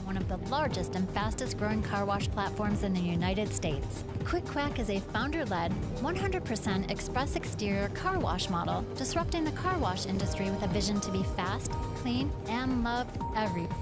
one of the largest and fastest growing car wash platforms in the United States. Quick Quack is a founder-led, 100% express exterior car wash model, disrupting the car wash industry with a vision to be fast, clean, and loved everywhere.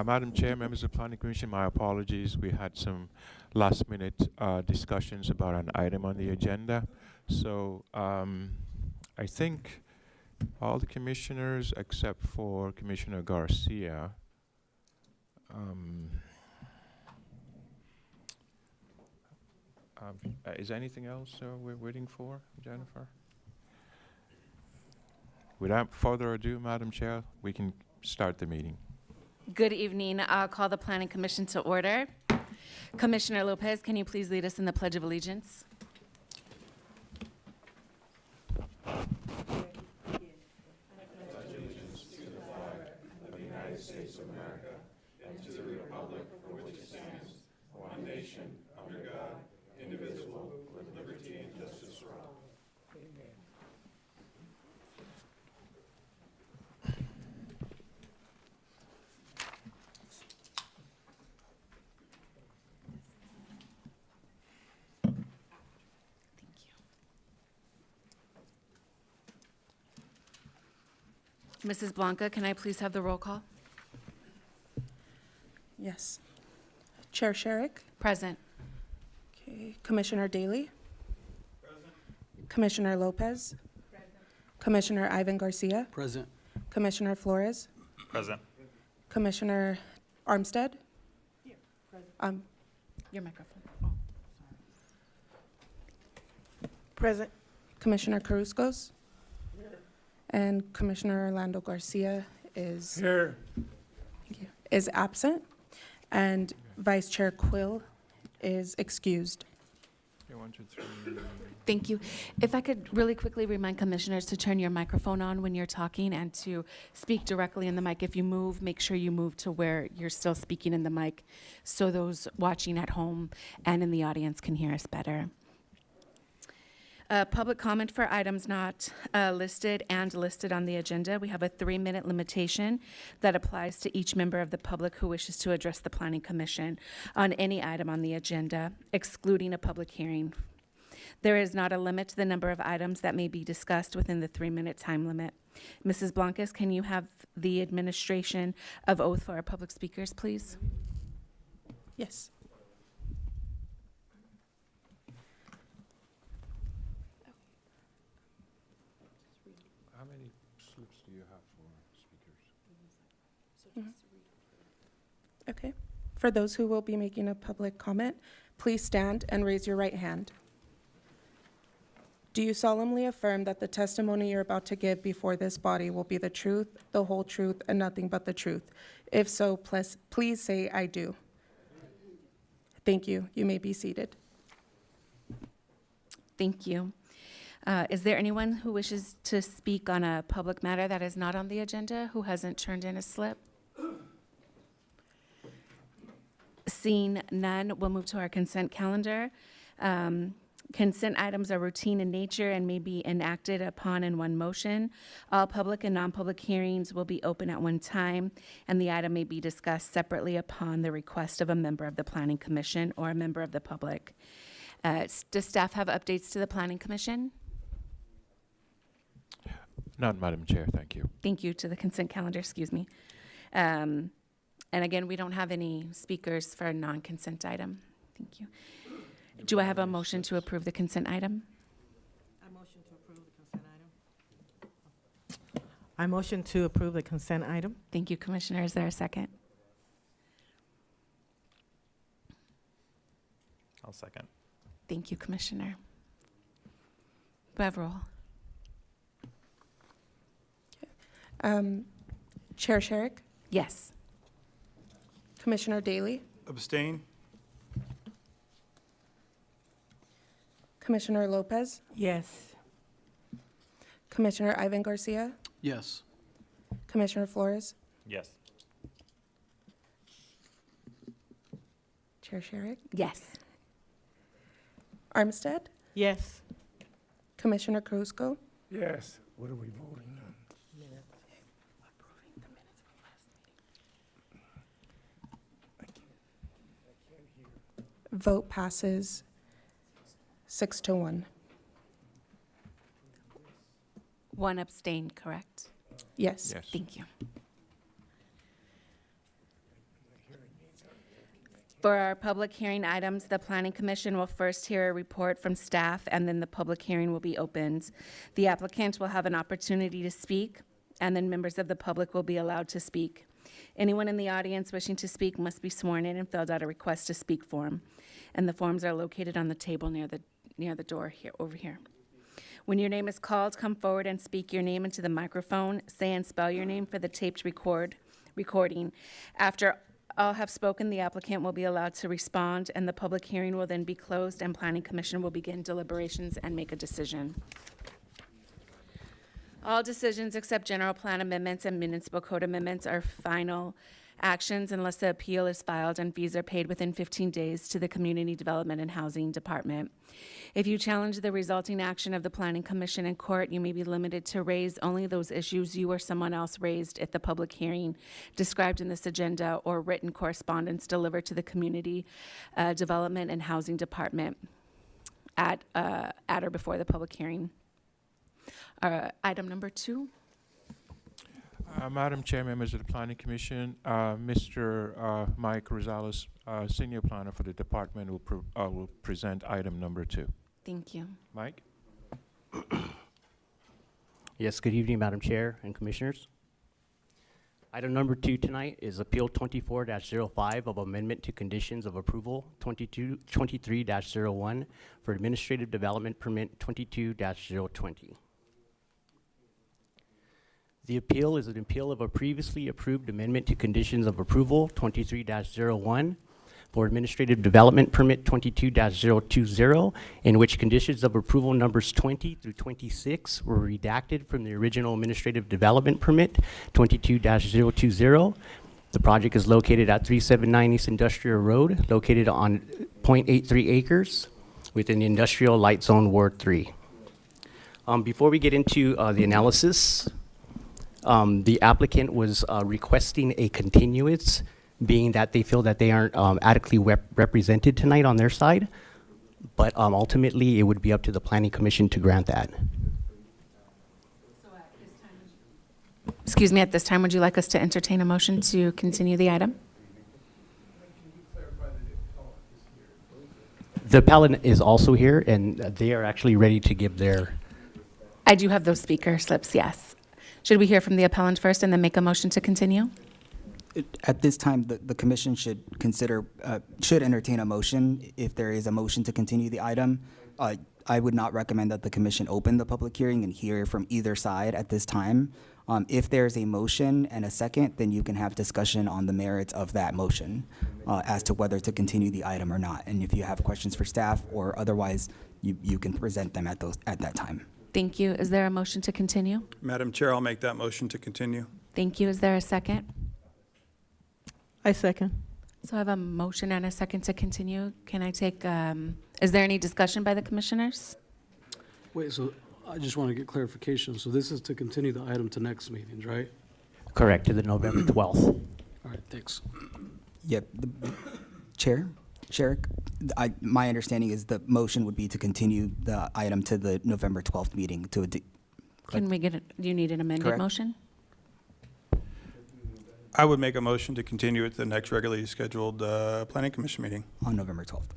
Madam Chair, members of the Planning Commission, my apologies. We had some last-minute discussions about an item on the agenda. So I think all the commissioners except for Commissioner Garcia is anything else we're waiting for, Jennifer? Without further ado, Madam Chair, we can start the meeting. Good evening. I'll call the Planning Commission to order. Commissioner Lopez, can you please lead us in the Pledge of Allegiance? Mrs. Blanca, can I please have the roll call? Yes. Chair Sherrick. Present. Okay. Commissioner Daly. Present. Commissioner Lopez. Present. Commissioner Ivan Garcia. Present. Commissioner Flores. Present. Commissioner Armstead. Here. Present. Your microphone. Oh, sorry. Present. Commissioner Carruscos. And Commissioner Orlando Garcia is Here. thank you, is absent, and Vice Chair Quill is excused. Okay, 1, 2, 3. Thank you. If I could really quickly remind commissioners to turn your microphone on when you're talking and to speak directly in the mic. If you move, make sure you move to where you're still speaking in the mic so those watching at home and in the audience can hear us better. Public comment for items not listed and listed on the agenda. We have a 3-minute limitation that applies to each member of the public who wishes to address the Planning Commission on any item on the agenda, excluding a public hearing. There is not a limit to the number of items that may be discussed within the 3-minute time limit. Mrs. Blancas, can you have the administration of oath for our public speakers, please? Yes. How many slips do you have for speakers? Okay. For those who will be making a public comment, please stand and raise your right hand. Do you solemnly affirm that the testimony you're about to give before this body will be the truth, the whole truth, and nothing but the truth? If so, please say, "I do." Thank you. You may be seated. Thank you. Is there anyone who wishes to speak on a public matter that is not on the agenda who hasn't turned in a slip? Seeing none, we'll move to our consent calendar. Consent items are routine in nature and may be enacted upon in one motion. All public and non-public hearings will be open at one time, and the item may be discussed separately upon the request of a member of the Planning Commission or a member of the public. Does staff have updates to the Planning Commission? None, Madam Chair, thank you. Thank you. To the consent calendar, excuse me. And again, we don't have any speakers for a non-consent item. Thank you. Do I have a motion to approve the consent item? I motion to approve the consent item. I motion to approve the consent item. Thank you, Commissioner. Is there a second? I'll second. Thank you, Commissioner. Beverell. Chair Sherrick, Yes. Commissioner Daly, Abstain? Commissioner Lopez, Yes. Commissioner Ivan Garcia, Yes. Commissioner Flores, Yes. Chair Sherrick, Yes. Armstead, Yes. Commissioner Cruzco, Yes. What are we voting on? vote passes 6-1. One abstained, correct? Yes. Yes. Thank you. For our public hearing items, the Planning Commission will first hear a report from staff, and then the public hearing will be opened. The applicant will have an opportunity to speak, and then members of the public will be allowed to speak. Anyone in the audience wishing to speak must be sworn in and filled out a request to speak form, and the forms are located on the table near the door here, over here. When your name is called, come forward and speak your name into the microphone. Say and spell your name for the taped recording. After all have spoken, the applicant will be allowed to respond, and the public hearing will then be closed, and Planning Commission will begin deliberations and make a decision. All decisions except general plan amendments and municipal code amendments are final actions unless the appeal is filed and fees are paid within 15 days to the Community Development and Housing Department. If you challenge the resulting action of the Planning Commission in court, you may be limited to raise only those issues you or someone else raised at the public hearing described in this agenda or written correspondence delivered to the Community Development and Housing Department at or before the public hearing. Item number 2. Madam Chair, members of the Planning Commission, Mr. Mike Rosales, Senior Planner for the department, will present item number 2. Thank you. Mike? Yes, good evening, Madam Chair and Commissioners. Item number 2 tonight is Appeal 24-05 of Amendment to Conditions of Approval 23-01 for Administrative Development Permit 22-020. The appeal is an appeal of a previously approved Amendment to Conditions of Approval 23-01 for Administrative Development Permit 22-020, in which conditions of approval numbers 20 through 26 were redacted from the original Administrative Development Permit 22-020. The project is located at 379 East Industrial Road, located on 0.83 acres within the Industrial Light Zone Ward 3. Before we get into the analysis, the applicant was requesting a continuance, being that they feel that they aren't adequately represented tonight on their side. but ultimately, it would be up to the Planning Commission to grant that. Excuse me, at this time, would you like us to entertain a motion to continue the item? The appellant is also here, and they are actually ready to give their, I do have those speaker slips, yes. Should we hear from the appellant first and then make a motion to continue? At this time, the commission should consider, should entertain a motion if there is a motion to continue the item. I would not recommend that the commission open the public hearing and hear from either side at this time. If there's a motion and a second, then you can have discussion on the merits of that motion as to whether to continue the item or not. And if you have questions for staff or otherwise, you can present them at that time. Thank you. Is there a motion to continue? Madam Chair, I'll make that motion to continue. Thank you. Is there a second? I second. So I have a motion and a second to continue. Can I take, is there any discussion by the commissioners? Wait, so I just want to get clarification. So this is to continue the item to next meetings, right? correct, to the November 12th. All right, thanks. Yep. Chair, Sherrick, my understanding is the motion would be to continue the item to the November 12th meeting to Can we get, do you need an amended Correct. motion? I would make a motion to continue at the next regularly scheduled Planning Commission meeting. on November 12th.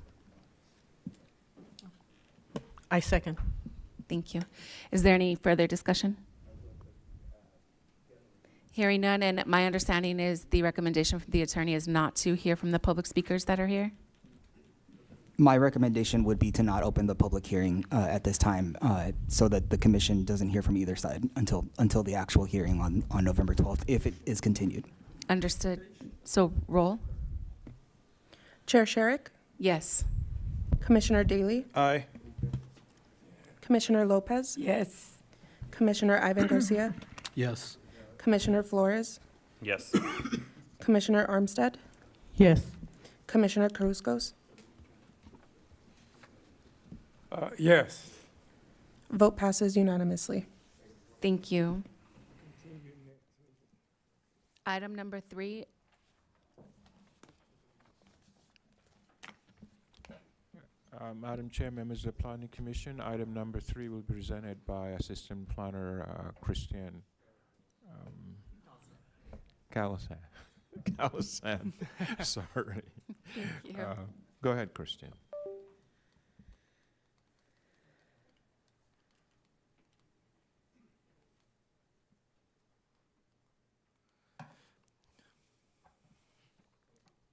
I second. Thank you. Is there any further discussion? Hearing none, and my understanding is the recommendation from the attorney is not to hear from the public speakers that are here? My recommendation would be to not open the public hearing at this time so that the commission doesn't hear from either side until the actual hearing on November 12th, if it is continued. Understood. So roll? Chair Sherrick, Yes. Commissioner Daly, Aye. Commissioner Lopez, Yes. Commissioner Ivan Garcia, Yes. Commissioner Flores, Yes. Commissioner Armstead, Yes. Commissioner Carruscos. Yes. Vote passes unanimously. Thank you. Item number 3, Madam Chair, members of the Planning Commission, item number 3 will be presented by Assistant Planner Christian Calasan. Calasan, sorry. thank you. Go ahead, Christian.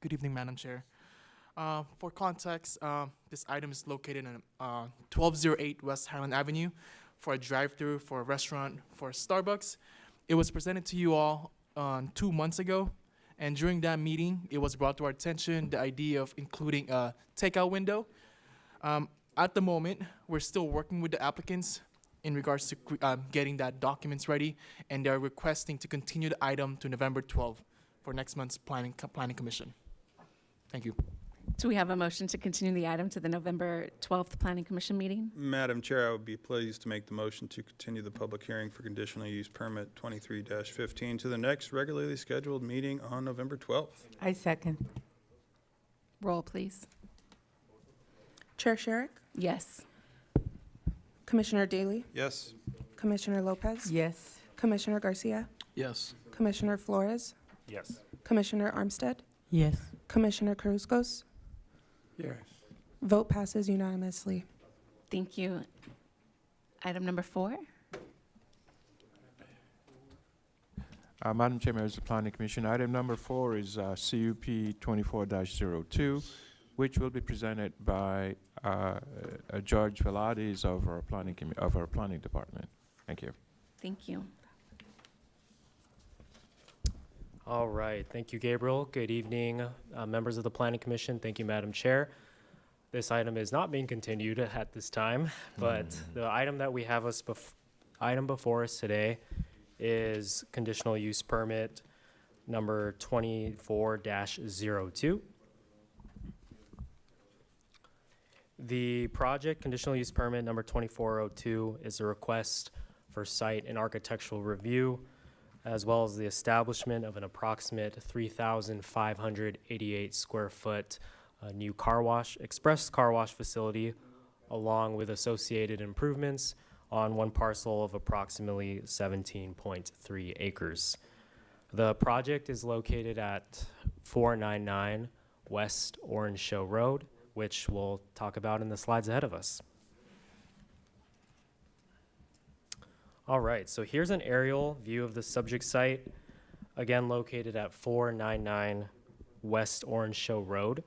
Good evening, Madam Chair. For context, this item is located in 1208 West Highland Avenue for a drive-through for a restaurant for Starbucks. It was presented to you all 2 months ago, and during that meeting, it was brought to our attention the idea of including a takeout window. At the moment, we're still working with the applicants in regards to getting that documents ready, and they're requesting to continue the item to November 12th for next month's planning commission. Thank you. Do we have a motion to continue the item to the November 12th Planning Commission meeting? Madam Chair, I would be pleased to make the motion to continue the public hearing for conditional use permit 23-15 to the next regularly scheduled meeting on November 12th. I second. Roll, please. Chair Sherrick, Yes. Commissioner Daly, Yes. Commissioner Lopez, Yes. Commissioner Garcia, Yes. Commissioner Flores, Yes. Commissioner Armstead, Yes. Commissioner Carruscos. Yes. Vote passes unanimously. Thank you. Item number 4? Madam Chair, members of the Planning Commission, item number 4 is CUP 24-02, which will be presented by George Velades of our planning department. Thank you. Thank you. All right, thank you, Gabriel. Good evening, members of the Planning Commission. Thank you, Madam Chair. This item is not being continued at this time, but the item that we have before us today is conditional use permit number 24-02. The project conditional use permit number 2402 is a request for site and architectural review, as well as the establishment of an approximate 3,588 square foot a new car wash, express car wash facility, along with associated improvements on one parcel of approximately 17.3 acres. The project is located at 499 West Orange Show Road, which we'll talk about in the slides ahead of us. All right, so here's an aerial view of the subject site, again located at 499 West Orange Show Road.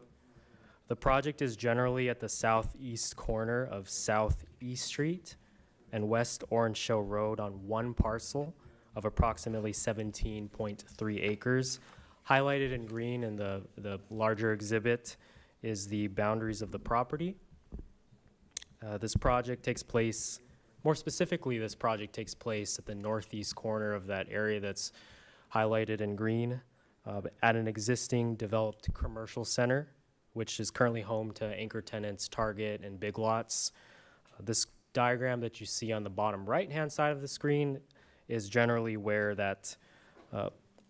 The project is generally at the southeast corner of Southeast Street and West Orange Show Road on one parcel of approximately 17.3 acres. Highlighted in green in the larger exhibit is the boundaries of the property. This project takes place, more specifically, this project takes place at the northeast corner of that area that's highlighted in green, at an existing developed commercial center, which is currently home to anchor tenants Target and Big Lots. This diagram that you see on the bottom right-hand side of the screen is generally where that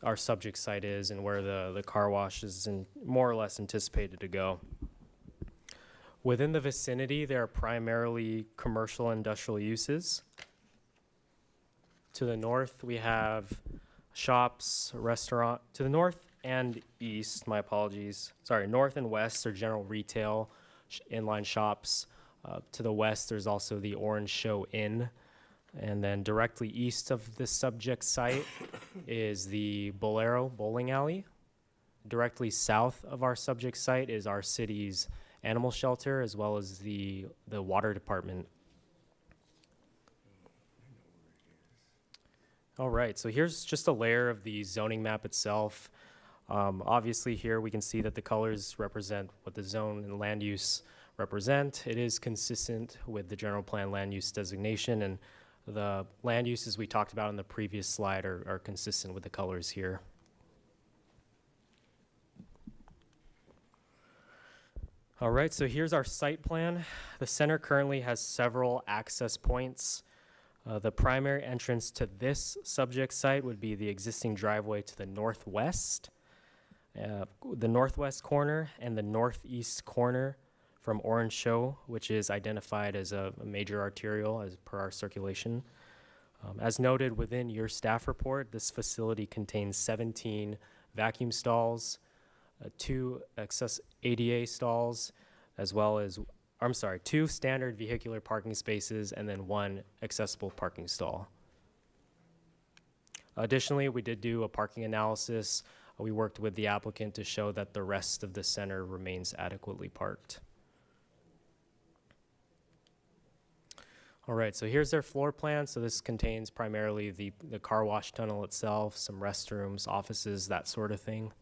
our subject site is and where the car wash is more or less anticipated to go. Within the vicinity, there are primarily commercial and industrial uses. To the north, we have shops, restaurant. To the north and east, my apologies. Sorry, north and west are general retail, inline shops. To the west, there's also the Orange Show Inn. And then directly east of the subject site is the Bolero Bowling Alley. Directly south of our subject site is our city's animal shelter, as well as the water department. All right, so here's just a layer of the zoning map itself. Obviously here we can see that the colors represent what the zone and land use represent. It is consistent with the general plan land use designation, and the land uses we talked about in the previous slide are consistent with the colors here. All right, so here's our site plan. The center currently has several access points. The primary entrance to this subject site would be the existing driveway to the northwest corner and the northeast corner from Orange Show, which is identified as a major arterial as per our circulation. As noted within your staff report, this facility contains 17 vacuum stalls, 2 access ADA stalls, as well as, 2 standard vehicular parking spaces, and then 1 accessible parking stall. Additionally, we did do a parking analysis. We worked with the applicant to show that the rest of the center remains adequately parked. All right, so here's their floor plan. So this contains primarily the car wash tunnel itself, some restrooms, offices, that sort of thing.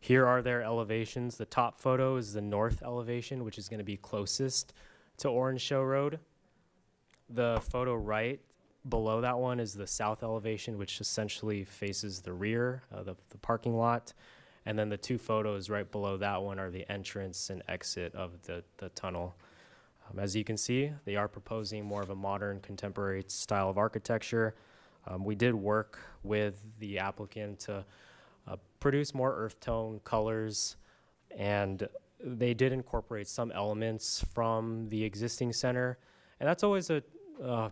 Here are their elevations. The top photo is the north elevation, which is going to be closest to Orange Show Road. The photo right below that one is the south elevation, which essentially faces the rear, the parking lot. And then the 2 photos right below that one are the entrance and exit of the tunnel. As you can see, they are proposing more of a modern contemporary style of architecture. We did work with the applicant to produce more earth tone colors, and they did incorporate some elements from the existing center. And that's always a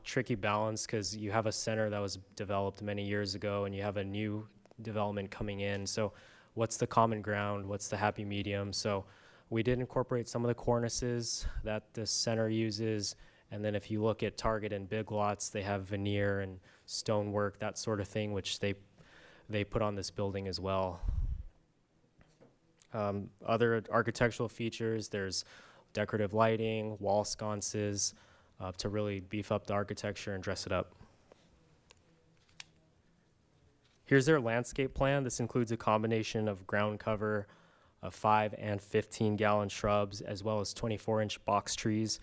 tricky balance, because you have a center that was developed many years ago and you have a new development coming in. So what's the common ground? What's the happy medium? So we did incorporate some of the cornices that the center uses. And then if you look at Target and Big Lots, they have veneer and stonework, that sort of thing, which they put on this building as well. Other architectural features, there's decorative lighting, wall sconces, to really beef up the architecture and dress it up. Here's their landscape plan. This includes a combination of ground cover of 5 and 15-gallon shrubs, as well as 24-inch box trees.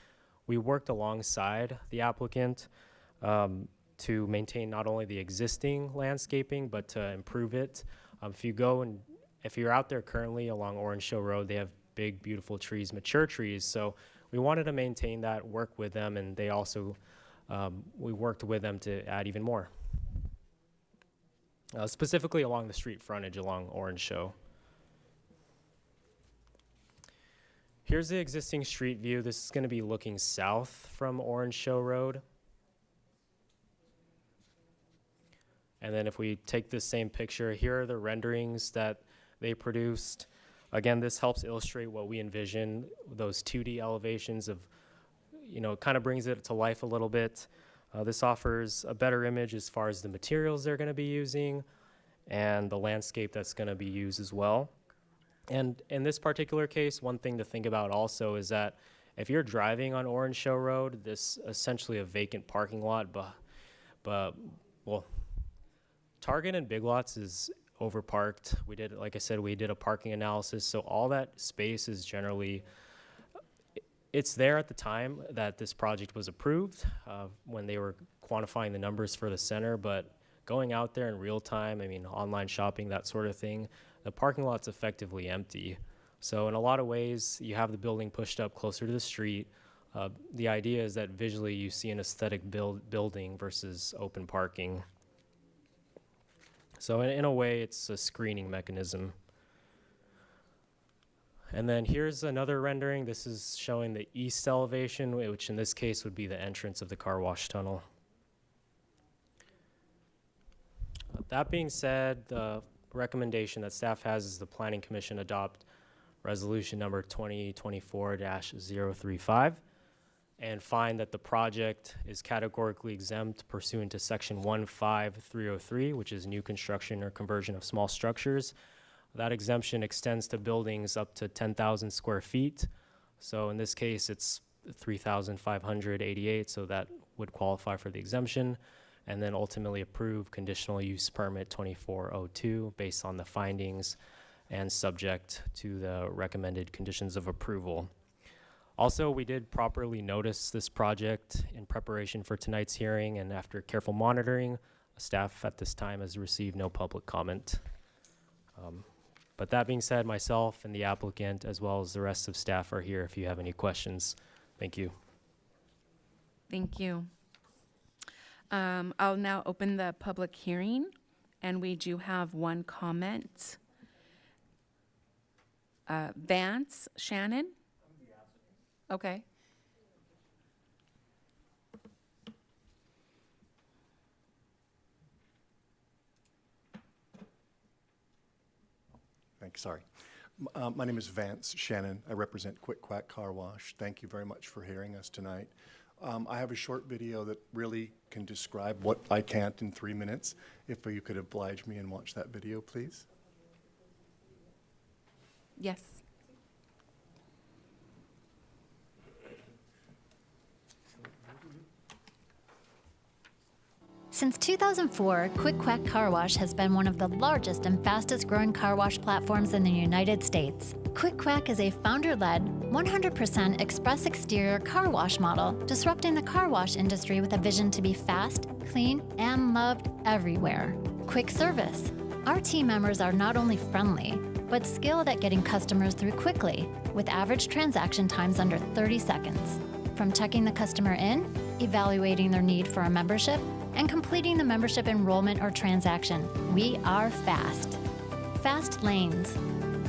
We worked alongside the applicant to maintain not only the existing landscaping, but to improve it. If you're out there currently along Orange Show Road, they have big, beautiful trees, mature trees. So we wanted to maintain that, work with them, and they also, we worked with them to add even more. specifically along the street frontage along Orange Show. Here's the existing street view. This is going to be looking south from Orange Show Road. And then if we take this same picture, here are the renderings that they produced. Again, this helps illustrate what we envision, those 2D elevations of, kind of brings it to life a little bit. This offers a better image as far as the materials they're going to be using and the landscape that's going to be used as well. And in this particular case, one thing to think about also is that if you're driving on Orange Show Road, this essentially a vacant parking lot, but Target and Big Lots is overparked. Like I said, we did a parking analysis, so all that space is generally, it's there at the time that this project was approved, when they were quantifying the numbers for the center, but going out there in real time, online shopping, that sort of thing, the parking lot's effectively empty. So in a lot of ways, you have the building pushed up closer to the street. The idea is that visually you see an aesthetic building versus open parking. So in a way, it's a screening mechanism. And then here's another rendering. This is showing the east elevation, which in this case would be the entrance of the car wash tunnel. That being said, the recommendation that staff has is the Planning Commission adopt resolution number 2024-035 and find that the project is categorically exempt pursuant to section 15303, which is new construction or conversion of small structures. That exemption extends to buildings up to 10,000 square feet. So in this case, it's 3,588, so that would qualify for the exemption. And then ultimately approve conditional use permit 2402 based on the findings and subject to the recommended conditions of approval. Also, we did properly notice this project in preparation for tonight's hearing, and after careful monitoring, staff at this time has received no public comment. But that being said, myself and the applicant, as well as the rest of staff, are here if you have any questions. Thank you. Thank you. I'll now open the public hearing, and we do have one comment. Vance Shannon? Okay. Thanks, sorry. My name is Vance Shannon. I represent Quick Quack Car Wash. Thank you very much for hearing us tonight. I have a short video that really can describe what I can't in 3 minutes. If you could oblige me and watch that video, please. Yes. Since 2004, Quick Quack Car Wash has been one of the largest and fastest growing car wash platforms in the United States. Quick Quack is a founder-led, 100% express exterior car wash model, disrupting the car wash industry with a vision to be fast, clean, and loved everywhere. Quick service. Our team members are not only friendly, but skilled at getting customers through quickly, with average transaction times under 30 seconds. From checking the customer in, evaluating their need for a membership, and completing the membership enrollment or transaction, we are fast. Fast lanes.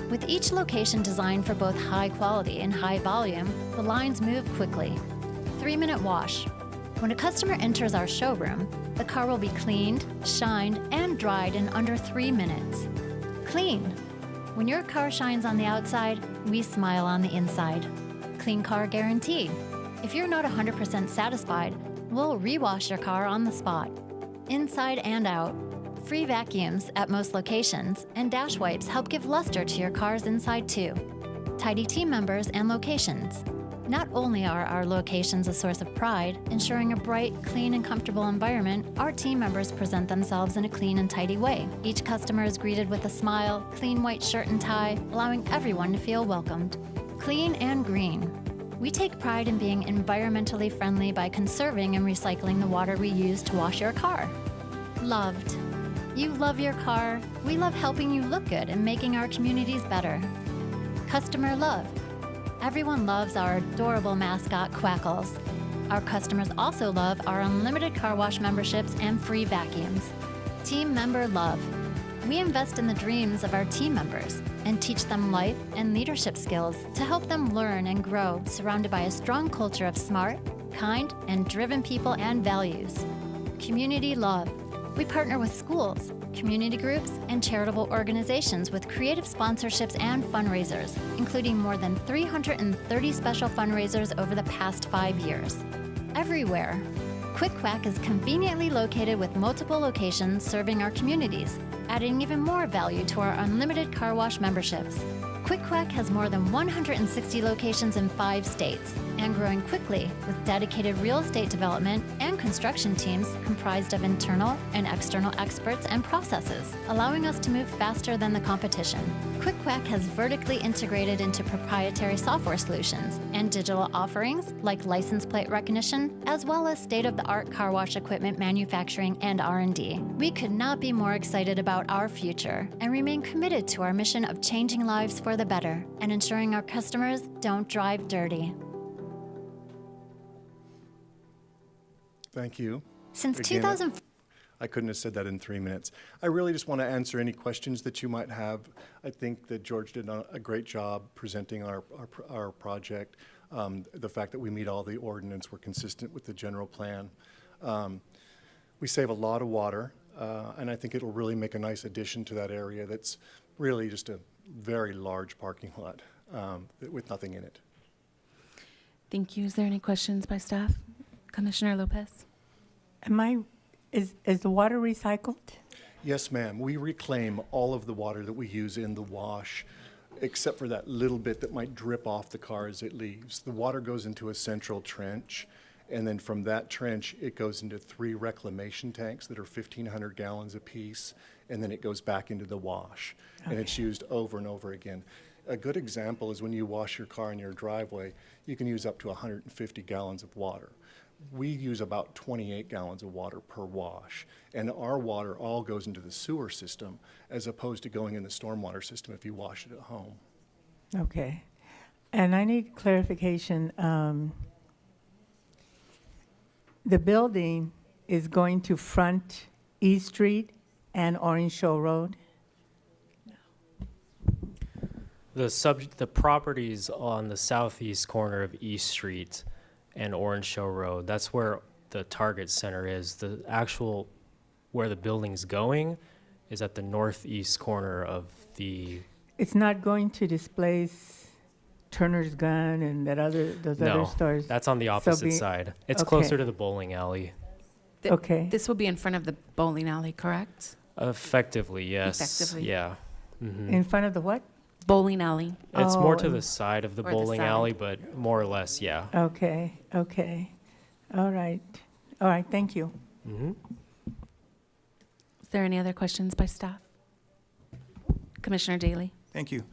With each location designed for both high quality and high volume, the lines move quickly. 3-minute wash. When a customer enters our showroom, the car will be cleaned, shined, and dried in under 3 minutes. Clean. When your car shines on the outside, we smile on the inside. Clean car guarantee. If you're not 100% satisfied, we'll rewash your car on the spot, inside and out. Free vacuums at most locations, and dash wipes help give luster to your car's inside too. Tidy team members and locations. Not only are our locations a source of pride, ensuring a bright, clean, and comfortable environment, our team members present themselves in a clean and tidy way. Each customer is greeted with a smile, clean white shirt and tie, allowing everyone to feel welcomed. Clean and green. We take pride in being environmentally friendly by conserving and recycling the water we use to wash your car. Loved. You love your car. We love helping you look good and making our communities better. Customer love. Everyone loves our adorable mascot, Quackles. Our customers also love our unlimited car wash memberships and free vacuums. Team member love. We invest in the dreams of our team members and teach them life and leadership skills to help them learn and grow, surrounded by a strong culture of smart, kind, and driven people and values. Community love. We partner with schools, community groups, and charitable organizations with creative sponsorships and fundraisers, including more than 330 special fundraisers over the past 5 years. Everywhere. Quick Quack is conveniently located with multiple locations serving our communities, adding even more value to our unlimited car wash memberships. Quick Quack has more than 160 locations in 5 states and growing quickly with dedicated real estate development and construction teams comprised of internal and external experts and processes, allowing us to move faster than the competition. Quick Quack has vertically integrated into proprietary software solutions and digital offerings like license plate recognition, as well as state-of-the-art car wash equipment manufacturing and R&D. We could not be more excited about our future and remain committed to our mission of changing lives for the better and ensuring our customers don't drive dirty. Thank you. Since Again, 2000. I couldn't have said that in 3 minutes. I really just want to answer any questions that you might have. I think that George did a great job presenting our project. The fact that we meet all the ordinance, we're consistent with the general plan. We save a lot of water, and I think it'll really make a nice addition to that area that's really just a very large parking lot with nothing in it. Thank you. Is there any questions by staff? Commissioner Lopez? Is the water recycled? Yes, ma'am. We reclaim all of the water that we use in the wash, except for that little bit that might drip off the car as it leaves. The water goes into a central trench, and then from that trench, it goes into 3 reclamation tanks that are 1,500 gallons apiece, and then it goes back into the wash. Okay. And it's used over and over again. A good example is when you wash your car in your driveway, you can use up to 150 gallons of water. We use about 28 gallons of water per wash, and our water all goes into the sewer system as opposed to going in the stormwater system if you wash it at home. Okay. And I need clarification. The building is going to front East Street and Orange Show Road? The properties on the southeast corner of East Street and Orange Show Road, that's where the Target Center is. The actual, where the building's going is at the northeast corner of the... It's not going to displace Turner's Gun and those other stores? That's on the opposite side. It's okay. closer to the bowling alley. Okay. This will be in front of the bowling alley, correct? Effectively, yes. Effectively. Yeah. Mhm. In front of the what? Bowling alley. It's more to Oh, the side of the or the bowling side. alley, but more or less, yeah. Okay, okay. All right. All right, thank you. Mm-hmm. Is there any other questions by staff? Commissioner Daly? Thank you.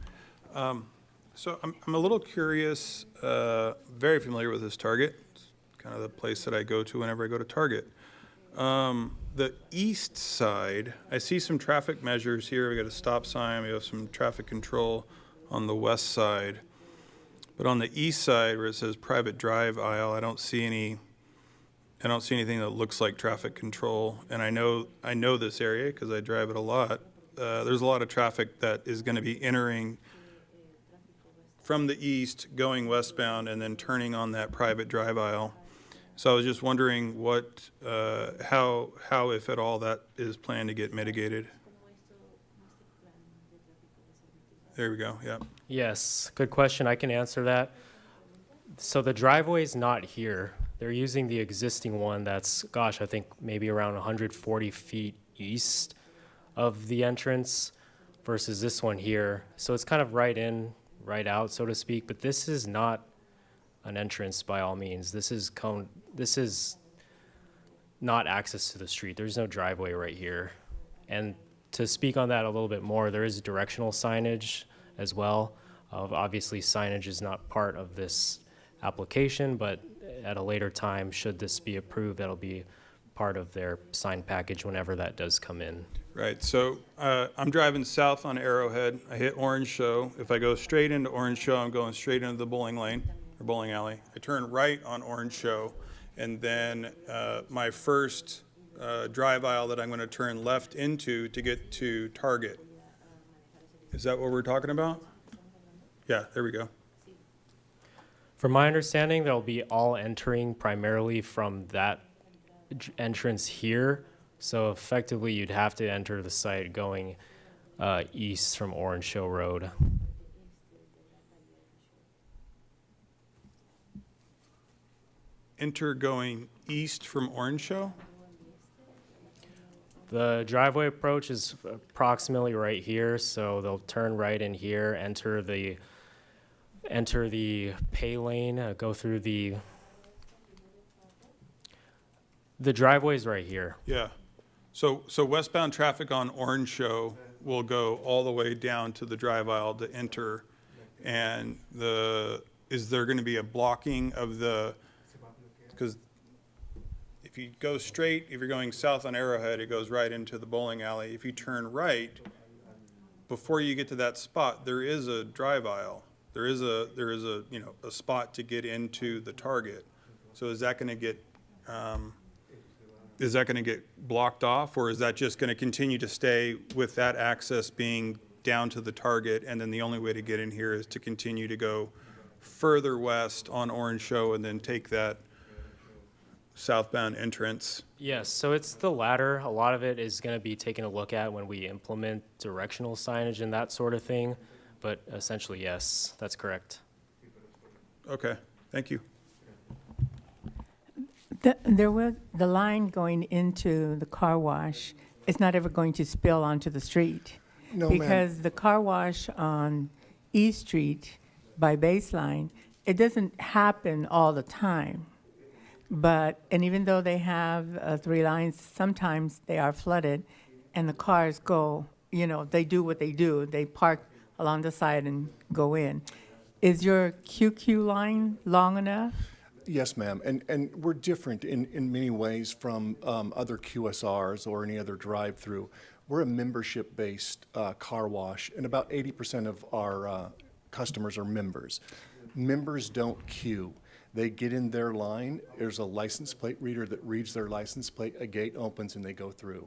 So I'm a little curious, very familiar with this Target. It's kind of the place that I go to whenever I go to Target. The east side, I see some traffic measures here. We got a stop sign, we have some traffic control on the west side. But on the east side where it says private drive aisle, I don't see anything that looks like traffic control. And I know this area because I drive it a lot. There's a lot of traffic that is going to be entering from the east, going westbound, and then turning on that private drive aisle. So I was just wondering what, how, if at all, that is planned to get mitigated. There we go, yeah. Yes, good question. I can answer that. So the driveway's not here. They're using the existing one that's, gosh, I think maybe around 140 feet east of the entrance versus this one here. So it's kind of right in, right out, so to speak, but this is not an entrance by all means. This is not access to the street. There's no driveway right here. And to speak on that a little bit more, there is directional signage as well. Obviously, signage is not part of this application, but at a later time, should this be approved, that'll be part of their sign package whenever that does come in. Right, so I'm driving south on Arrowhead. I hit Orange Show. If I go straight into Orange Show, I'm going straight into the bowling lane, or bowling alley. I turn right on Orange Show, and then my first drive aisle that I'm going to turn left into to get to Target. Is that what we're talking about? Yeah, there we go. From my understanding, they'll be all entering primarily from that entrance here. So effectively, you'd have to enter the site going east from Orange Show Road. Enter going east from Orange Show? The driveway approach is approximately right here, so they'll turn right in here, enter the pay lane, go through the driveway's right here. Yeah. So westbound traffic on Orange Show will go all the way down to the drive aisle to enter. And is there going to be a blocking of because if you go straight, if you're going south on Arrowhead, it goes right into the bowling alley. If you turn right, before you get to that spot, there is a drive aisle. There is a a spot to get into the Target. So is that going to get blocked off, or is that just going to continue to stay with that access being down to the Target, and then the only way to get in here is to continue to go further west on Orange Show and then take that southbound entrance? Yes, so it's the latter. A lot of it is going to be taken a look at when we implement directional signage and that sort of thing. But essentially, yes, that's correct. Okay, thank you. The line going into the car wash is not ever going to spill onto the street. No, ma'am. Because the car wash on East Street by Baseline, it doesn't happen all the time. And even though they have 3 lines, sometimes they are flooded, and the cars go, they do what they do. They park along the side and go in. Is your QQ line long enough? Yes, ma'am. And we're different in many ways from other QSRs or any other drive-through. We're a membership-based car wash, and about 80% of our customers are members. Members don't queue. They get in their line, there's a license plate reader that reads their license plate, a gate opens, and they go through.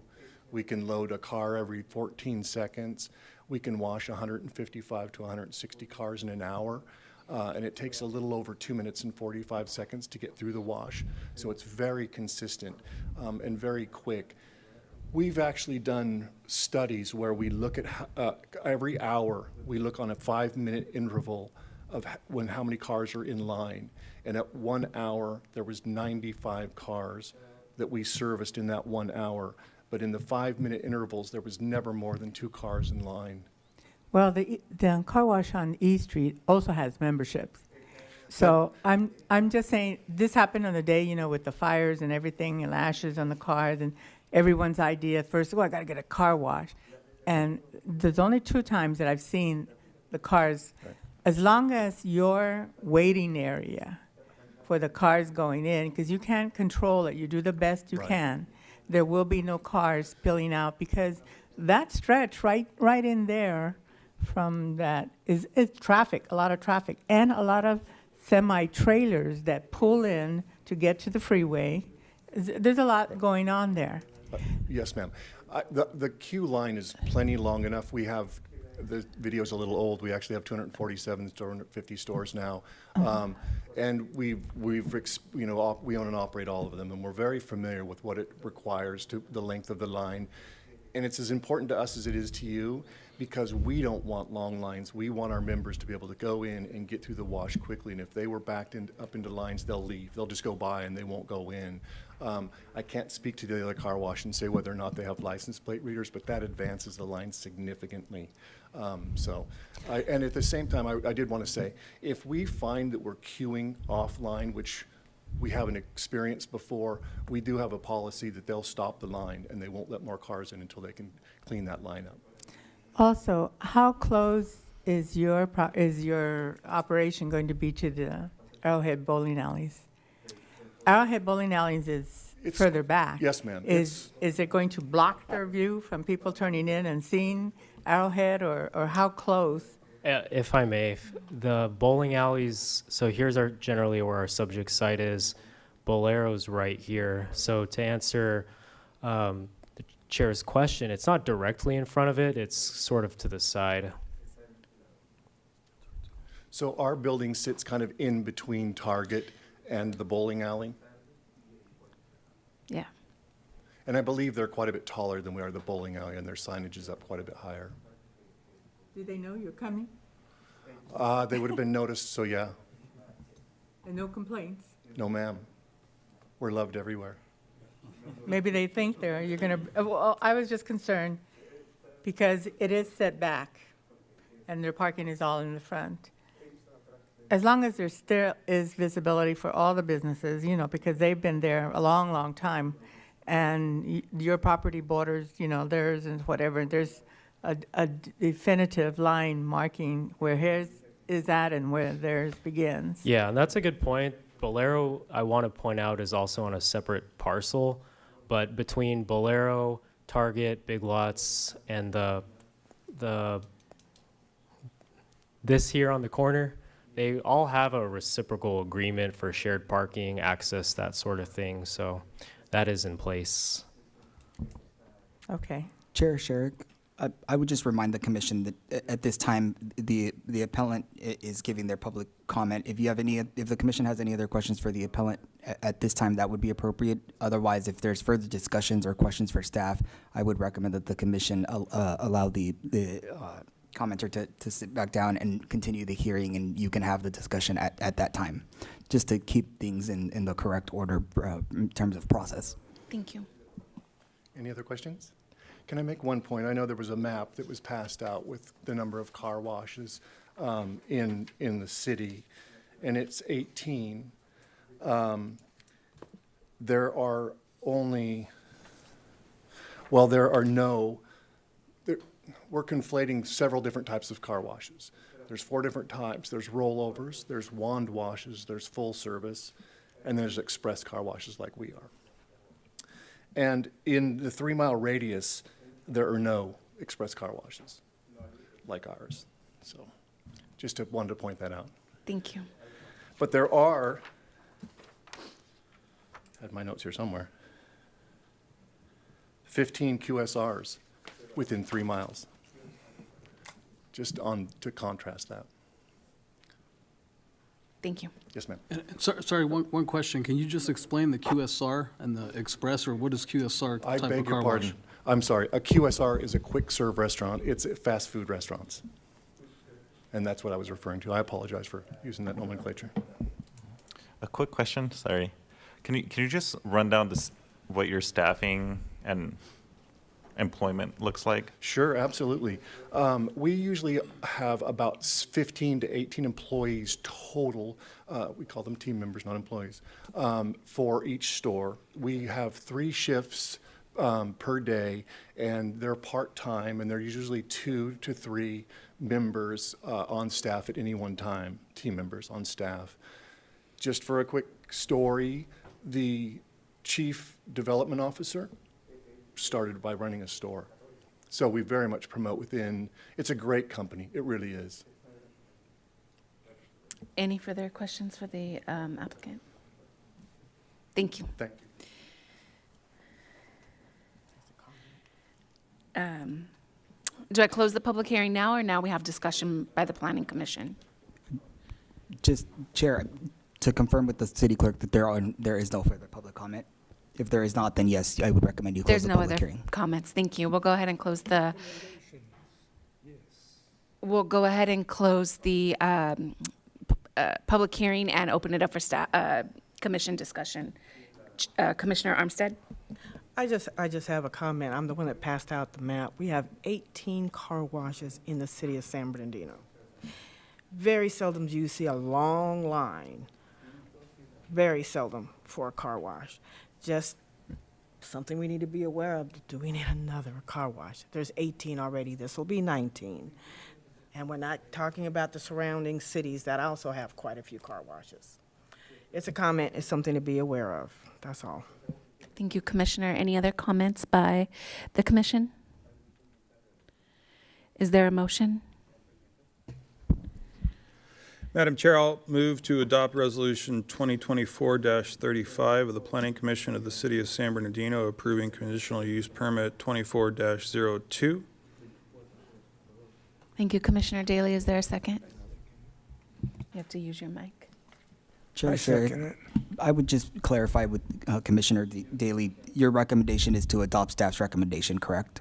We can load a car every 14 seconds. We can wash 155 to 160 cars in an hour. And it takes a little over 2 minutes and 45 seconds to get through the wash. So it's very consistent and very quick. We've actually done studies where we look at every hour, we look on a 5-minute interval of how many cars are in line. And at 1 hour, there was 95 cars that we serviced in that 1 hour. But in the 5-minute intervals, there was never more than 2 cars in line. Well, the car wash on E Street also has memberships. So I'm just saying, this happened on the day, with the fires and everything and ashes on the cars, and everyone's idea first, I got to get a car wash. And there's only 2 times that I've seen the cars, as long as your waiting area for the cars going in, because you can't control it, you do the best you can, there will be no cars spilling out, because that stretch right in there from that is traffic, a lot of traffic, and a lot of semi-trailers that pull in to get to the freeway. There's a lot going on there. Yes, ma'am. The queue line is plenty long enough. We have, the video's a little old. We actually have 247, 250 stores now. And we own and operate all of them, and we're very familiar with what it requires to the length of the line. And it's as important to us as it is to you, because we don't want long lines. We want our members to be able to go in and get through the wash quickly. And if they were backed up into lines, they'll leave. They'll just go by and they won't go in. I can't speak to the other car wash and say whether or not they have license plate readers, but that advances the line significantly. And at the same time, I did want to say, if we find that we're queuing offline, which we haven't experienced before, we do have a policy that they'll stop the line and they won't let more cars in until they can clean that line up. Also, how close is your operation going to be to the Arrowhead bowling alleys? Arrowhead bowling alleys is further back. Yes, ma'am. Is it going to block their view from people turning in and seeing Arrowhead, or how close? If I may, the bowling alleys, so here's generally where our subject site is. Bolero's right here. So to answer the chair's question, it's not directly in front of it, it's sort of to the side. So our building sits kind of in between Target and the bowling alley. Yeah. And I believe they're quite a bit taller than we are the bowling alley, and their signage is up quite a bit higher. Do they know you're coming? They would have been noticed, so yeah. And no complaints? No, ma'am. We're loved everywhere. Maybe they think you're gonna, well, I was just concerned because it is set back and their parking is all in the front. As long as there still is visibility for all the businesses, you know, because they've been there a long, long time, and your property borders, you know, theirs and whatever, there's a definitive line marking where his is at and where theirs begins. Yeah, and that's a good point. Bolero, I want to point out, is also on a separate parcel, but between Bolero, Target, Big Lots, and this here on the corner, they all have a reciprocal agreement for shared parking, access, that sort of thing. So that is in place. Okay. Chair Sherrick, I would just remind the commission that at this time, the appellant is giving their public comment. If the commission has any other questions for the appellant at this time, that would be appropriate. Otherwise, if there's further discussions or questions for staff, I would recommend that the commission allow the commenter to sit back down and continue the hearing, and you can have the discussion at that time, just to keep things in the correct order in terms of process. Thank you. Any other questions? Can I make one point? I know there was a map that was passed out with the number of car washes in the city, and it's 18. There are only, well, there are no, we're conflating several different types of car washes. There's 4 different types. There's rollovers, there's wand washes, there's full service, and there's express car washes like we are. And in the 3-mile radius, there are no express car washes like ours. So just wanted to point that out. Thank you. But there are, I had my notes here somewhere, 15 QSRs within 3 miles. Just to contrast that. Thank you. Yes, ma'am. And sorry, one question. Can you just explain the QSR and the Express, or what is QSR I type beg of your car pardon. wash? I'm sorry. A QSR is a quick serve restaurant. It's fast food restaurants. And that's what I was referring to. I apologize for using that nomenclature. A quick question, sorry. Can you just run down what your staffing and employment looks like? Sure, absolutely. We usually have about 15 to 18 employees total. We call them team members, not employees, for each store. We have 3 shifts per day, and they're part-time, and they're usually 2 to 3 members on staff at any one time, team members on staff. Just for a quick story, the chief development officer started by running a store. So we very much promote within. It's a great company. It really is. Any further questions for the applicant? Thank you. Thank you. Do I close the public hearing now, or now we have discussion by the Planning Commission? Just, Chair, to confirm with the city clerk that there is no further public comment. If there is not, then yes, I would recommend you close There's the no public other hearing. comments. Thank you. We'll go ahead and close the. We'll go ahead and close the public hearing and open it up for commission discussion. Commissioner Armstead? I just have a comment. I'm the one that passed out the map. We have 18 car washes in the city of San Bernardino. Very seldom do you see a long line. Very seldom for a car wash. Just something we need to be aware of. Do we need another car wash? There's 18 already. This will be 19. And we're not talking about the surrounding cities that also have quite a few car washes. It's a comment. It's something to be aware of. That's all. Thank you, Commissioner. Any other comments by the commission? Is there a motion? Madam Chair, I'll move to adopt Resolution 2024-35 of the Planning Commission of the City of San Bernardino approving conditional use permit 24-02. Thank you, Commissioner Daly. Is there a second? You have to use your mic. Chair I second Sherrick, it. I would just clarify with Commissioner Daly, your recommendation is to adopt staff's recommendation, correct?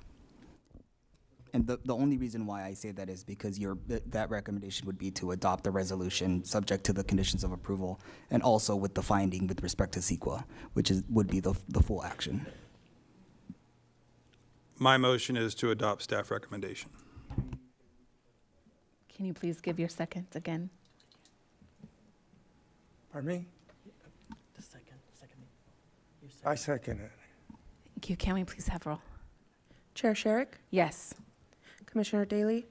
And the only reason why I say that is because that recommendation would be to adopt the resolution subject to the conditions of approval and also with the finding with respect to CEQA, which would be the full action. My motion is to adopt staff recommendation. Can you please give your second again? Pardon me? I second it. Thank you. Can we please have roll? Chair Sherrick, Yes. Commissioner Daly,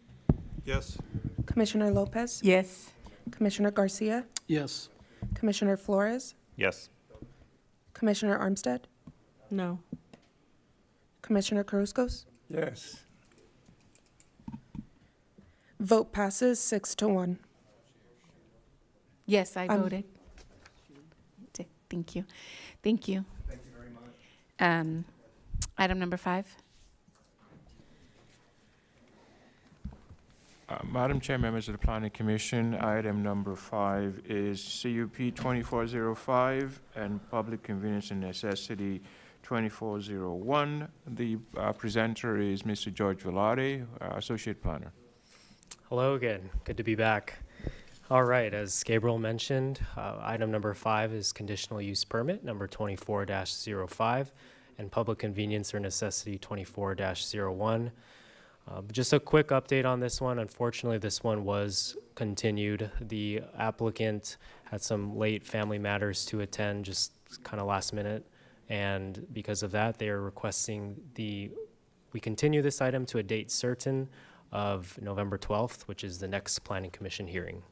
Yes. Commissioner Lopez, Yes. Commissioner Garcia, Yes. Commissioner Flores, Yes. Commissioner Armstead, No. Commissioner Carrascos. Yes. Vote passes 6-1. Yes, I Um, voted. Thank you. Thank you. Thank you very much. Item number 5. Madam Chair, members of the Planning Commission, item number 5 is CUP 2405 and Public Convenience and Necessity 2401. The presenter is Mr. George Velarde, Associate Planner. Hello again. Good to be back. All right, as Gabriel mentioned, item number 5 is conditional use permit number 24-05 and public convenience or necessity 24-01. Just a quick update on this one. Unfortunately, this one was continued. The applicant had some late family matters to attend, just kind of last minute. And because of that, they are requesting we continue this item to a date certain of November 12th, which is the next Planning Commission hearing.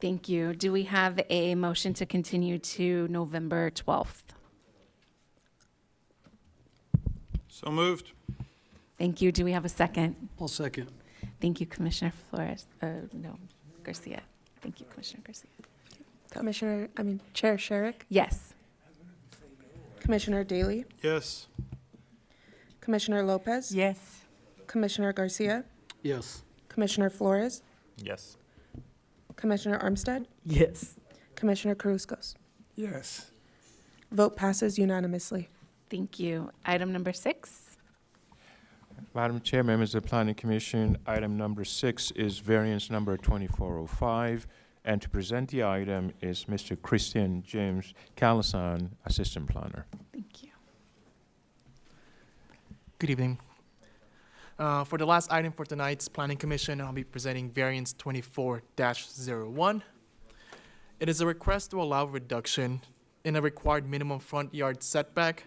Thank you. Do we have a motion to continue to November 12th? So moved. Thank you. Do we have a second? I'll second. Thank you, Commissioner Flores. No, Garcia. Thank you, Commissioner Garcia. Chair Sherrick, Yes. Commissioner Daly, Yes. Commissioner Lopez, Yes. Commissioner Garcia, Yes. Commissioner Flores, Yes. Commissioner Armstead, Yes. Commissioner Carrascos. Yes. Vote passes unanimously. Thank you. Item number 6. Madam Chair, members of the Planning Commission, item number 6 is variance number 2405, and to present the item is Mr. Christian James Calasan, Assistant Planner. Thank you. Good evening. For the last item for tonight's Planning Commission, I'll be presenting variance 24-01. It is a request to allow reduction in a required minimum front yard setback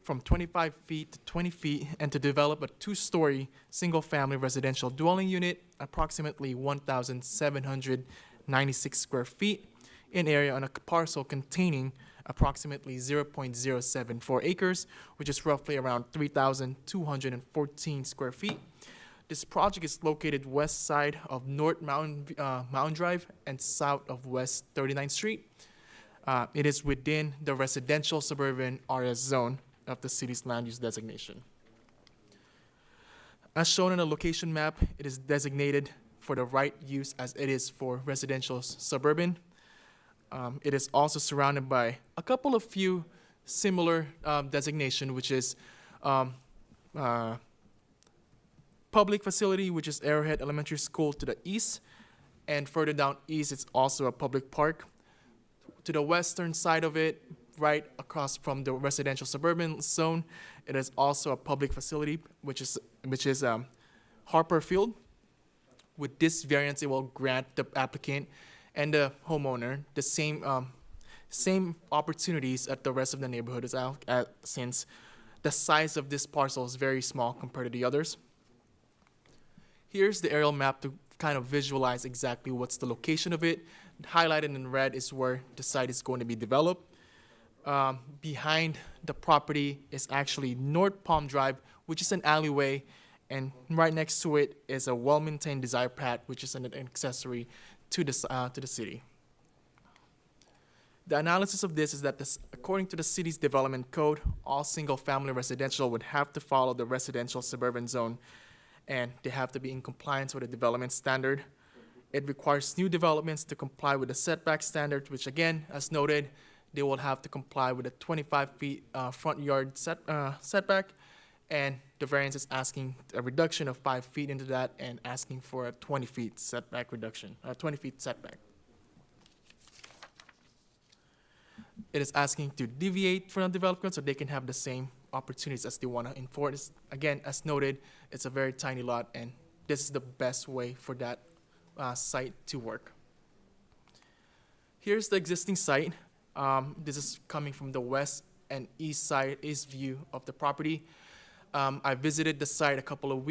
from 25 feet to 20 feet and to develop a 2-story single-family residential dwelling unit, approximately 1,796 square feet in area on a parcel containing approximately 0.074 acres, which is roughly around 3,214 square feet. This project is located west side of North Mountain Drive and south of West 39th Street. It is within the residential suburban RS zone of the city's land use designation. As shown on the location map, it is designated for the right use as it is for residential suburban. It is also surrounded by a couple of few similar designation, which is public facility, which is Arrowhead Elementary School to the east, and further down east, it's also a public park. To the western side of it, right across from the residential suburban zone, it is also a public facility, which is Harper Field. With this variance, it will grant the applicant and the homeowner the same opportunities at the rest of the neighborhood since the size of this parcel is very small compared to the others. Here's the aerial map to kind of visualize exactly what's the location of it. Highlighted in red is where the site is going to be developed. Behind the property is actually North Palm Drive, which is an alleyway, and right next to it is a well-maintained desire path, which is an accessory to the city. The analysis of this is that according to the city's development code, all single-family residential would have to follow the residential suburban zone, and they have to be in compliance with the development standard. It requires new developments to comply with the setback standard, which again, as noted, they will have to comply with a 25 feet front yard setback, and the variance is asking a reduction of 5 feet into that and asking for a 20 feet setback reduction, 20 feet setback. It is asking to deviate from the development so they can have the same opportunities as they want to enforce. Again, as noted, it's a very tiny lot, and this is the best way for that site to work. Here's the existing site. This is coming from the west and east view of the property. I visited the site a couple of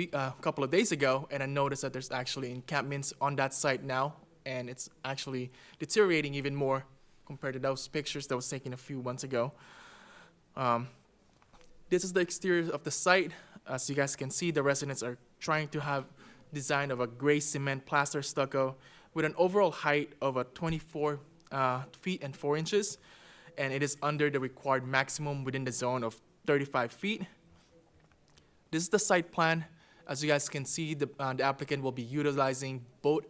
days ago, and I noticed that there's actually encampments on that site now, and it's actually deteriorating even more compared to those pictures that was taken a few months ago. This is the exterior of the site. As you guys can see, the residents are trying to have design of a gray cement plaster stucco with an overall height of 24 feet and 4 inches, and it is under the required maximum within the zone of 35 feet. This is the site plan. As you guys can see, the applicant will be utilizing both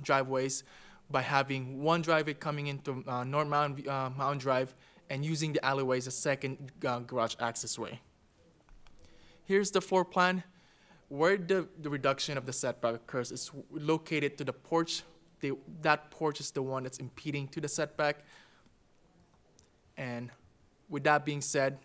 driveways by having one driveway coming into North Mountain Drive and using the alleyway as a second garage access way. Here's the floor plan. Where the reduction of the setback occurs is located to the porch. That porch is the one that's impeding to the setback. And with that being said,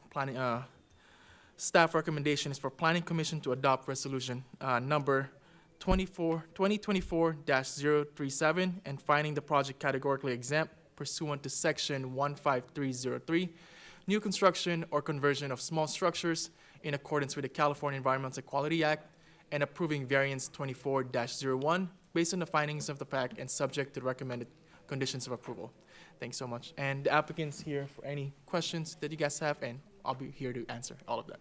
staff recommendation is for Planning Commission to adopt resolution number 2024-037 and finding the project categorically exempt pursuant to section 15303, new construction or conversion of small structures in accordance with the California Environmental Quality Act, and approving variance 24-01 based on the findings of the fact and subject to the recommended conditions of approval. Thanks so much. And the applicant's here for any questions that you guys have, and I'll be here to answer all of that.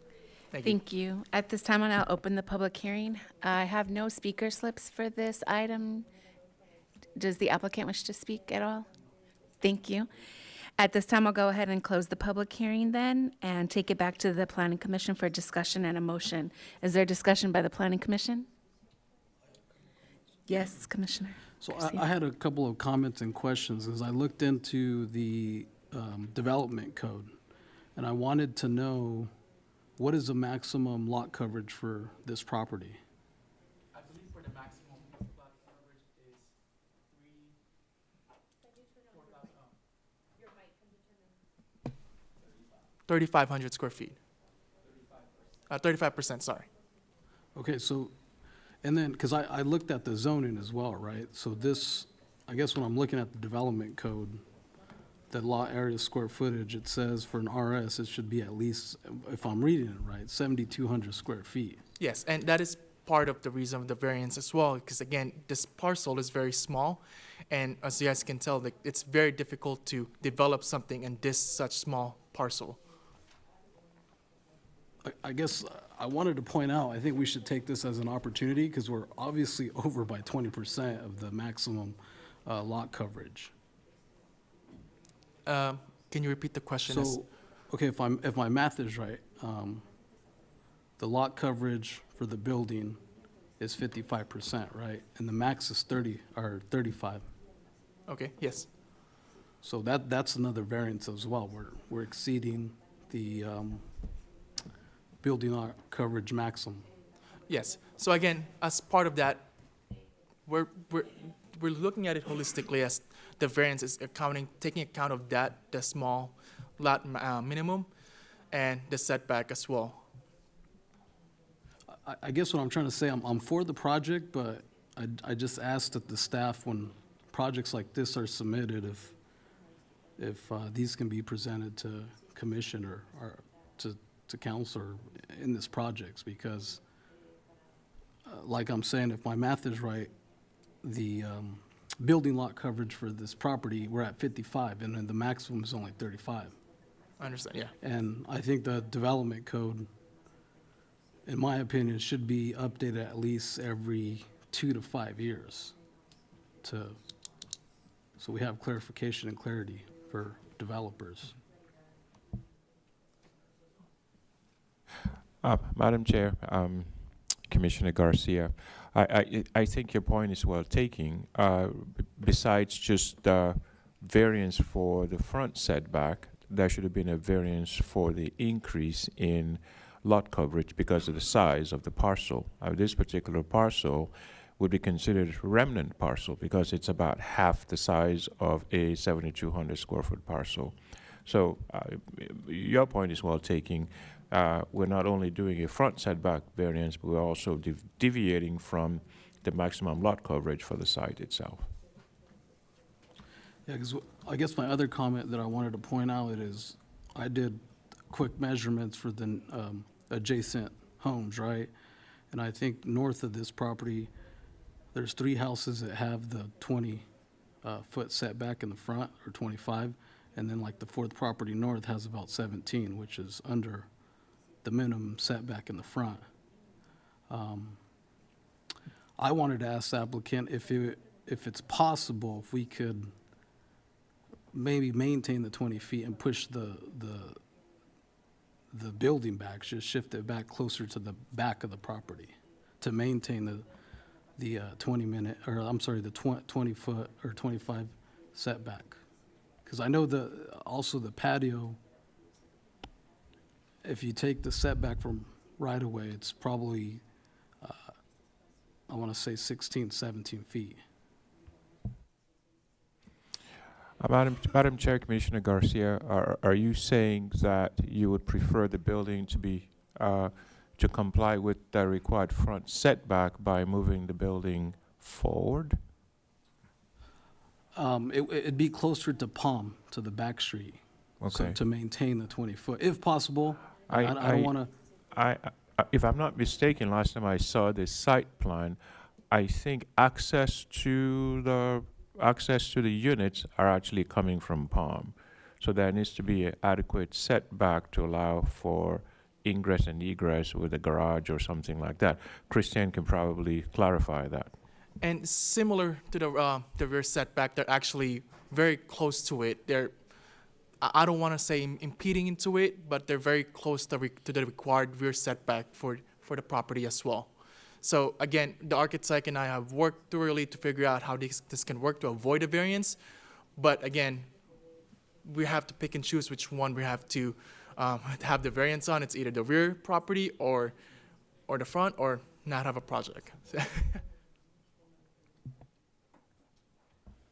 Thank you. Thank you. At this time, I'll now open the public hearing. I have no speaker slips for this item. Does the applicant wish to speak at all? Thank you. At this time, I'll go ahead and close the public hearing then and take it back to the Planning Commission for discussion and a motion. Is there discussion by the Planning Commission? Yes, Commissioner. So Garcia. I had a couple of comments and questions as I looked into the development code, and I wanted to know what is the maximum lot coverage for this property? I believe for the maximum lot coverage is 3,500 square feet. 35%, sorry. Okay, so, and then, because I looked at the zoning as well, right? So this, I guess when I'm looking at the development code, the lot area square footage, it says for an RS, it should be at least, if I'm reading it right, 7,200 square feet. Yes, and that is part of the reason of the variance as well, because again, this parcel is very small, and as you guys can tell, it's very difficult to develop something in this such small parcel. I guess I wanted to point out, I think we should take this as an opportunity because we're obviously over by 20% of the maximum lot coverage. Can you repeat the question? So, okay, if my math is right, the lot coverage for the building is 55%, right? And the max is 35. Okay, yes. So that's another variance as well. We're exceeding the building lot coverage maximum. Yes. So again, as part of that, we're looking at it holistically as the variance is taking account of that, the small lot minimum, and the setback as well. I guess what I'm trying to say, I'm for the project, but I just ask that the staff, when projects like this are submitted, if these can be presented to commission or to council in this projects, because like I'm saying, if my math is right, the building lot coverage for this property, we're at 55, and then the maximum is only 35. I understand, yeah. And I think the development code, in my opinion, should be updated at least every 2 to 5 years to so we have clarification and clarity for developers. Madam Chair, Commissioner Garcia, I think your point is well taken. Besides just variance for the front setback, there should have been a variance for the increase in lot coverage because of the size of the parcel. This particular parcel would be considered remnant parcel because it's about half the size of a 7,200 square foot parcel. So your point is well taken. We're not only doing a front setback variance, but we're also deviating from the maximum lot coverage for the site itself. Yeah, because I guess my other comment that I wanted to point out is I did quick measurements for the adjacent homes, right? And I think north of this property, there's 3 houses that have the 20-foot setback in the front, or 25, and then like the 4th property north has about 17, which is under the minimum setback in the front. I wanted to ask the applicant if it's possible, if we could maybe maintain the 20 feet and push the building back, just shift it back closer to the back of the property to maintain the 20-foot or 25 setback. Because I know also the patio, if you take the setback from right away, it's probably, I want to say 16, 17 feet. Madam Chair, Commissioner Garcia, are you saying that you would prefer the building to be to comply with the required front setback by moving the building forward? It'd be closer to Palm, to the back street. So Okay. to maintain the 20-foot, if possible. I don't want to. If I'm not mistaken, last time I saw the site plan, I think access to the units are actually coming from Palm. So there needs to be an adequate setback to allow for ingress and egress with a garage or something like that. Christian can probably clarify that. And similar to the rear setback, they're actually very close to it. I don't want to say impeding into it, but they're very close to the required rear setback for the property as well. So again, the architect and I have worked thoroughly to figure out how this can work to avoid a variance. But again, we have to pick and choose which one we have to have the variance on. It's either the rear property or the front, or not have a project.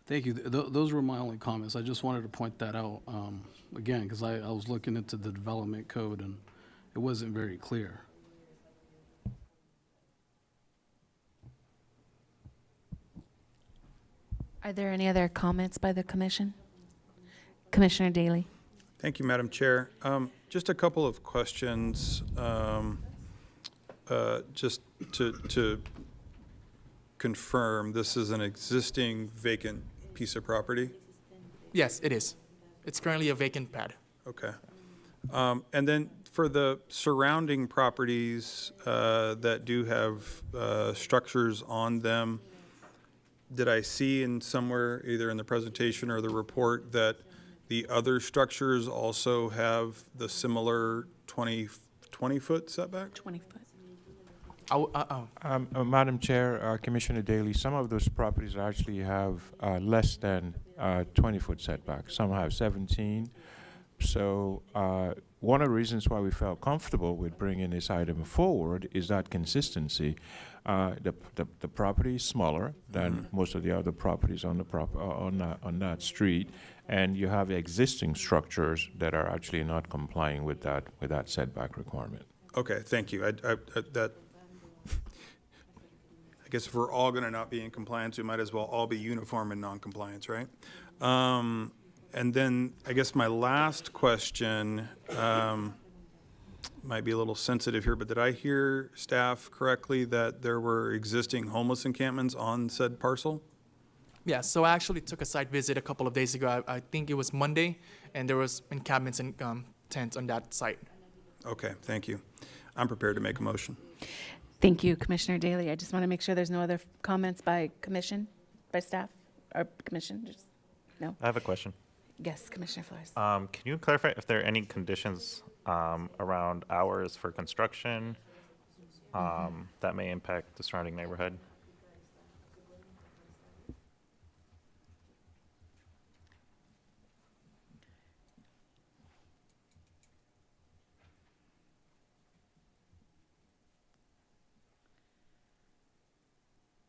Thank you. Those were my only comments. I just wanted to point that out, again, because I was looking into the development code and it wasn't very clear. Are there any other comments by the commission? Commissioner Daly. Thank you, Madam Chair. Just a couple of questions, just to confirm, this is an existing vacant piece of property? Yes, it is. It's currently a vacant pad. Okay. And then for the surrounding properties that do have structures on them, did I see in somewhere, either in the presentation or the report, that the other structures also have the similar 20-foot setback? 20-foot. Madam Chair, Commissioner Daly, some of those properties actually have less than 20-foot setback. Some have 17. So one of the reasons why we felt comfortable with bringing this item forward is that consistency. The property is smaller than most of the other properties on that street, and you have existing structures that are actually not complying with that setback requirement. Okay, thank you. I guess if we're all going to not be in compliance, we might as well all be uniform in non-compliance, right? And then I guess my last question might be a little sensitive here, but did I hear staff correctly that there were existing homeless encampments on said parcel? Yeah, so I actually took a site visit a couple of days ago. I think it was Monday, and there was encampments and tents on that site. Okay, thank you. I'm prepared to make a motion. Thank you, Commissioner Daly. I just want to make sure there's no other comments by commission, by staff, or commission. No? I have a question. Yes, Commissioner Flores. Can you clarify if there are any conditions around hours for construction that may impact the surrounding neighborhood?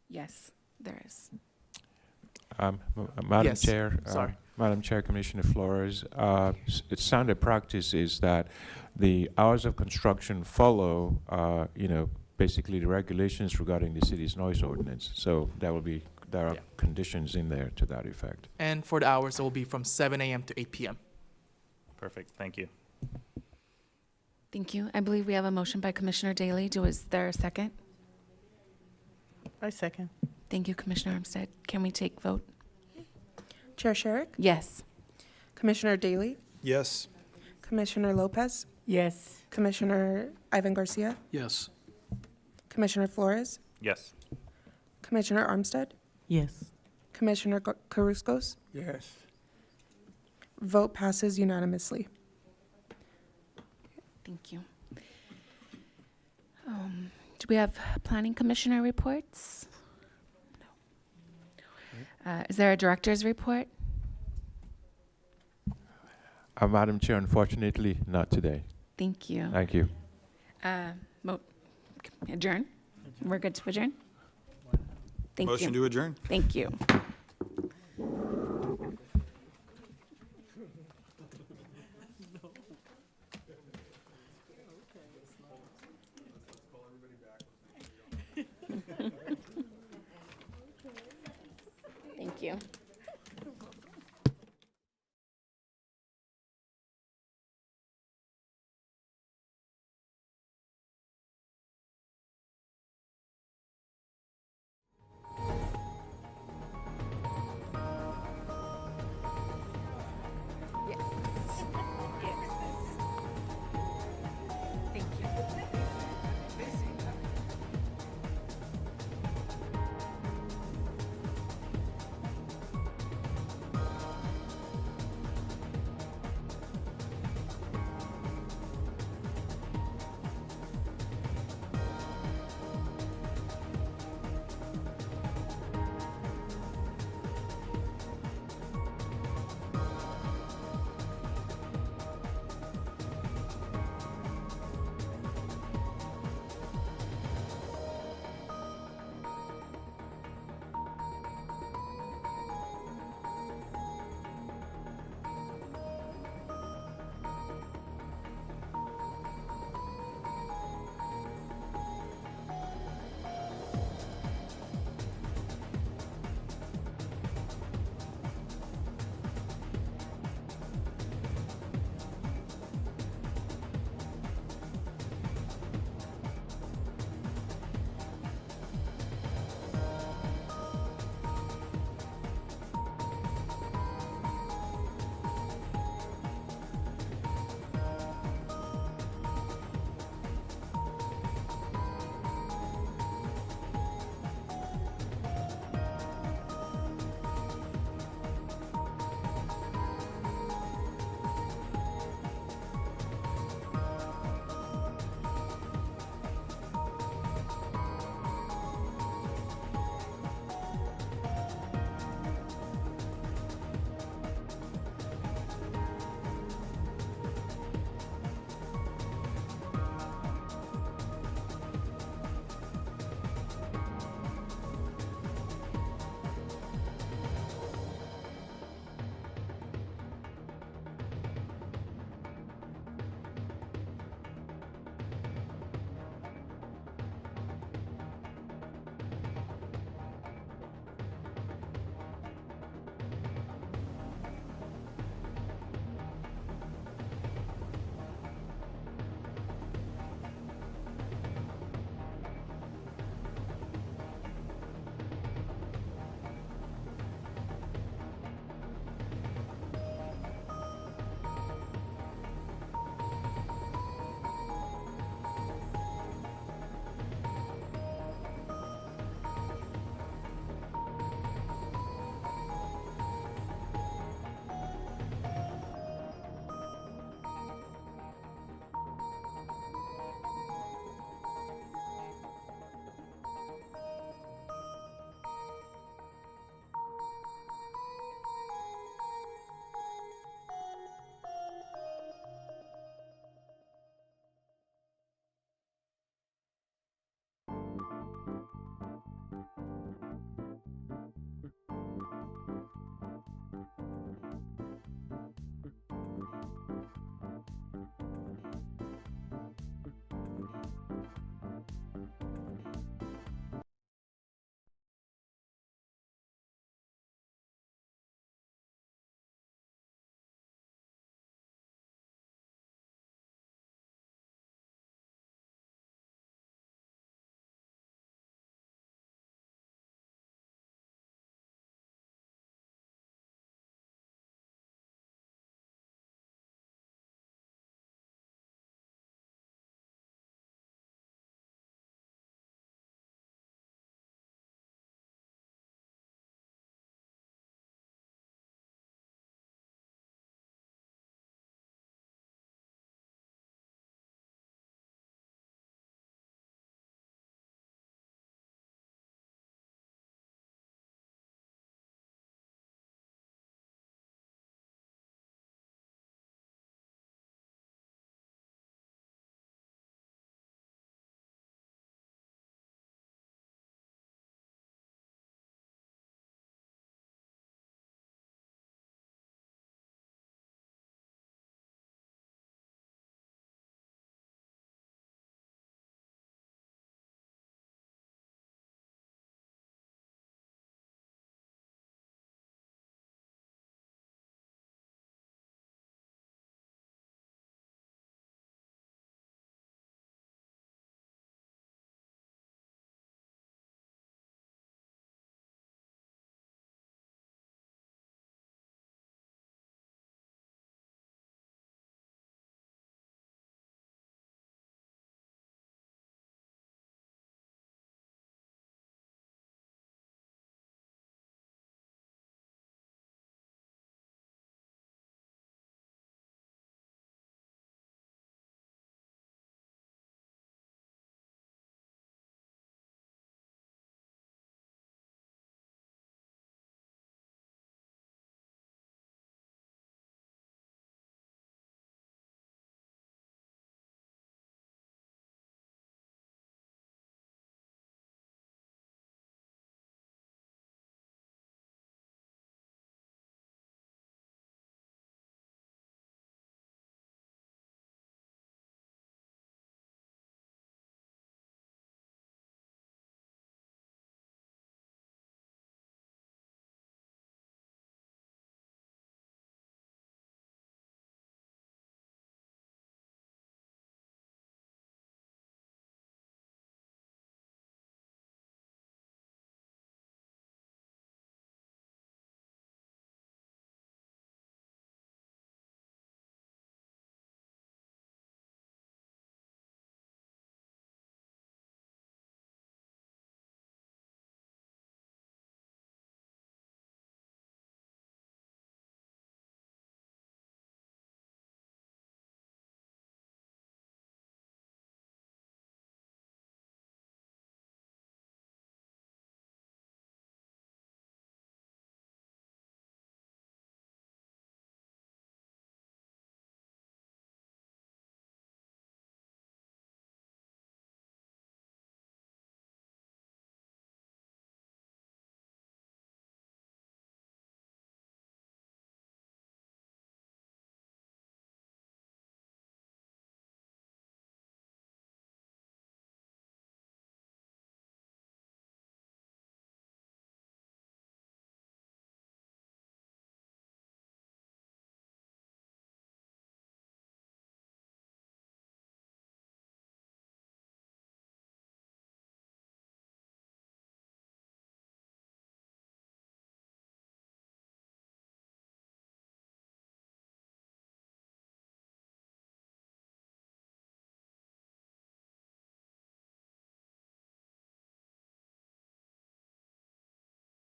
Yes, there is. Madam Yes, Chair, sorry. Madam Chair, Commissioner Flores, standard practice is that the hours of construction follow, basically the regulations regarding the city's noise ordinance. So there are Yeah. conditions in there to that effect. And for the hours, it will be from 7 a.m. to 8 p.m. Perfect, thank you. Thank you. I believe we have a motion by Commissioner Daly. Is there a second? I second. Thank you, Commissioner Armstead. Can we take vote? Chair Sherrick, Yes. Commissioner Daly, Yes. Commissioner Lopez, Yes. Commissioner Ivan Garcia, Yes. Commissioner Flores, Yes. Commissioner Armstead, Yes. Commissioner Carruscos. Yes. Vote passes unanimously. Thank you. Do we have planning commissioner reports? No. Is there a director's report? Madam Chair, unfortunately, not today. Thank you. Thank you. Adjourn? We're good to adjourn? Thank you. Motion to adjourn. Thank you.